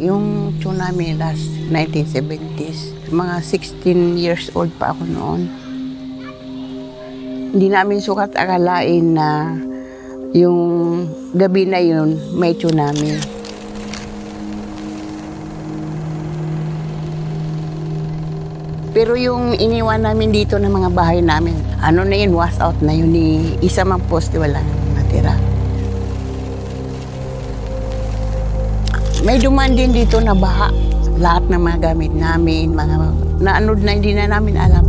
Yung tsunami last 1970s. Mga 16 years old pa ako noon. Hindi namin sukat akalain na yung gabi na yun may tsunami. Pero yung iniwan namin dito ng mga bahay namin, ano na yun, wash out na yun, ni isa mang poste walang natira. May duman din dito na baha. Lahat ng mga gamit namin, mga naanod na hindi na namin alam.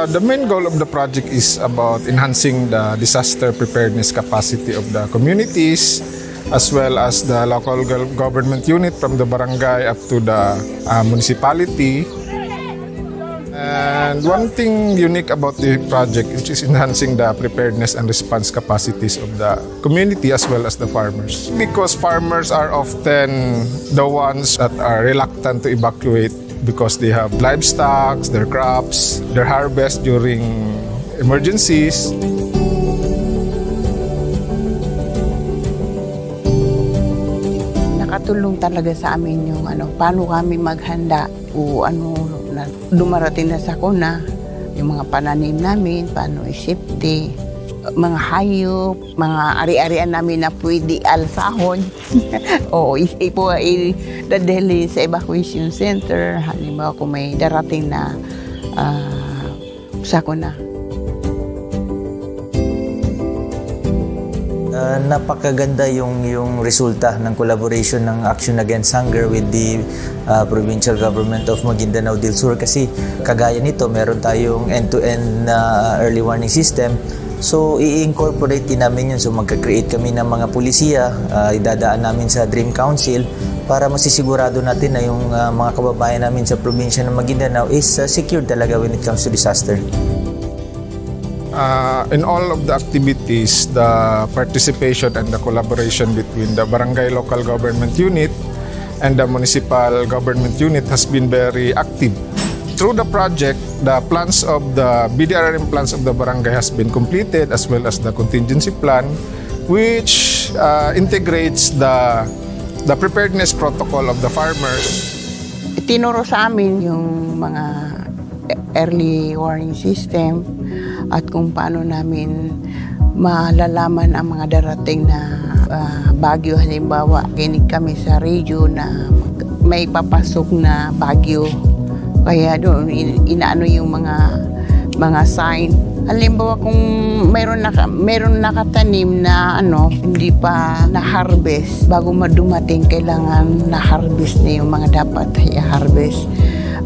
The main goal of the project is about enhancing the disaster preparedness capacity of the communities as well as the local government unit from the barangay up to the municipality. And one thing unique about the project is enhancing the preparedness and response capacities of the community as well as the farmers. Because farmers are often the ones that are reluctant to evacuate because they have livestock, their crops, their harvest during emergencies. Nakatulong talaga sa amin yung paano kami maghanda o na dumarating na sakuna, yung mga pananim namin, paano i-safety, mga hayop, mga ari-arian namin na pwede alsahon. O dadalhin sa evacuation center, halimbawa kung may darating na sakuna. Napakaganda yung resulta ng collaboration ng Action Against Hunger with the Provincial Government of Maguindanao del Sur kasi kagaya nito meron tayong end-to-end early warning system. So, i-incorporate din namin yun. So, magka-create kami ng mga pulisiya, idadaan namin sa Dream Council para masisigurado natin na yung mga kababayan namin sa probinsya ng Maguindanao is secured talaga when it comes to disaster. In all of the activities, the participation and the collaboration between the barangay local government unit and the municipal government unit has been very active. Through the project, the plans of the BDRRM plans of the barangay has been completed as well as the contingency plan, which integrates the preparedness protocol of the farmers. Tinuro sa amin yung mga early warning system at kung paano namin malalaman ang mga darating na bagyo. Halimbawa, kinig kami sa radio na may papasok na bagyo. Kaya doon, inaano yung mga sign. Halimbawa kung mayroon nakatanim na hindi pa na-harvest, bago madumating, kailangan na-harvest na yung mga dapat i-harvest.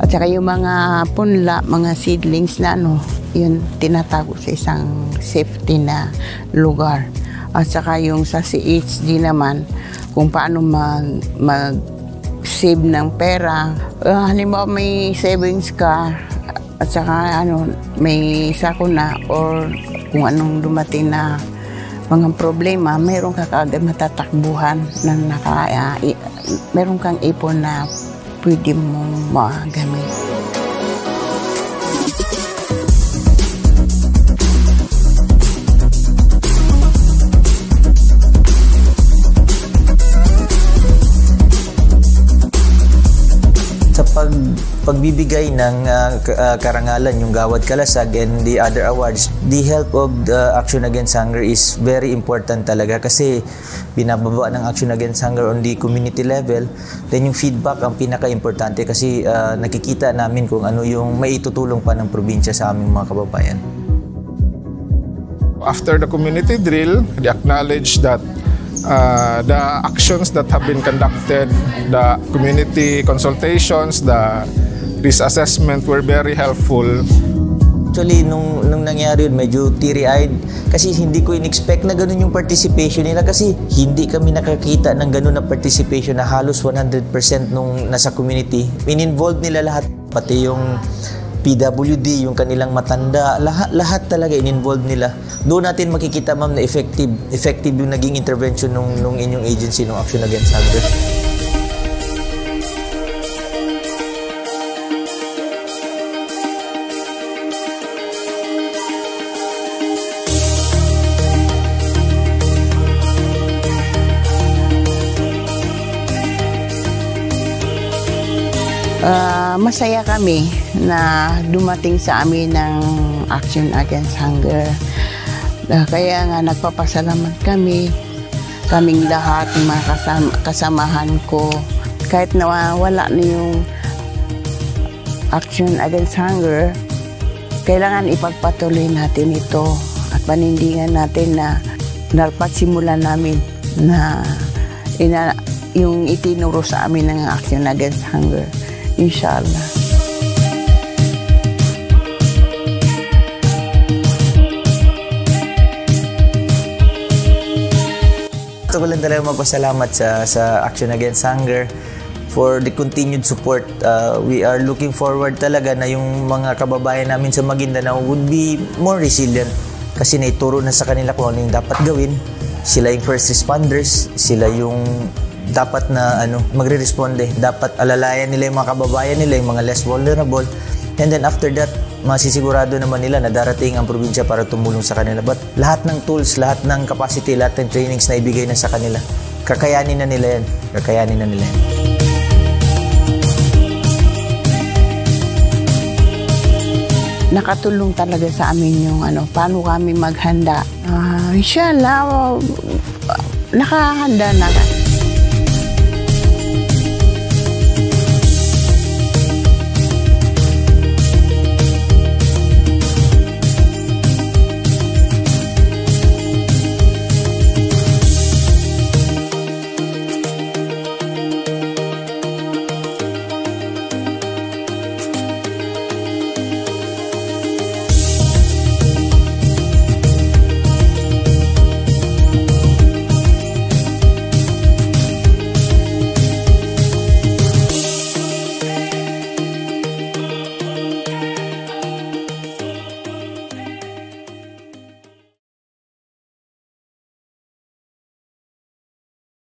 At saka yung mga punla, mga seedlings na yun tinatago sa isang safety na lugar. At saka yung sa CHD naman, kung paano mag-save ng pera. Halimbawa may savings ka, at saka may sakuna or kung anong dumating na mga problema, mayroon ka kaagad matatakbuhan na mayroon kang ipon na pwede mong magamit. pagbibigay ng karangalan, yung Gawad Kalasag and the other awards, the help of the Action Against Hunger is very important talaga kasi binababa ng Action Against Hunger on the community level. Then yung feedback ang pinaka-importante kasi nakikita namin kung ano yung maitutulong pa ng probinsya sa aming mga kababayan. After the community drill, they acknowledge that the actions that have been conducted, the community consultations, the risk assessment were very helpful. Actually, nung nangyari yun, medyo teary-eyed kasi hindi ko in-expect na ganun yung participation nila kasi hindi kami nakakita ng ganun na participation na halos 100% nung nasa community. In-involve nila lahat, pati yung PWD, yung kanilang matanda, lahat talaga in-involve nila. Doon natin makikita, ma'am, na effective yung naging intervention nung inyong agency, nung Action Against Hunger. Masaya kami na dumating sa amin ng Action Against Hunger. Kaya nga nagpapasalamat kaming lahat, mga kasamahan ko. Kahit nawawala na yung Action Against Hunger, kailangan ipagpatuloy natin ito at panindigan natin na dapat simulan namin na yung itinuro sa amin ng Action Against Hunger. Inshallah. Gusto ko lang talaga magpasalamat sa Action Against Hunger for the continued support. We are looking forward talaga na yung mga kababayan namin sa Maguindanao would be more resilient kasi naituro na sa kanila kung ano yung dapat gawin. Sila yung first responders, sila yung dapat na magre-responde. Dapat alalayan nila yung mga kababayan nila, yung mga less vulnerable. And then after that, masisigurado naman nila na darating ang probinsya para tumulong sa kanila. But lahat ng tools, lahat ng capacity, lahat ng trainings na ibigay na sa kanila, kakayanin na nila yan. Kakayanin na nila yan. Nakatulong talaga sa amin yung paano kami maghanda. Inshallah, nakahanda na.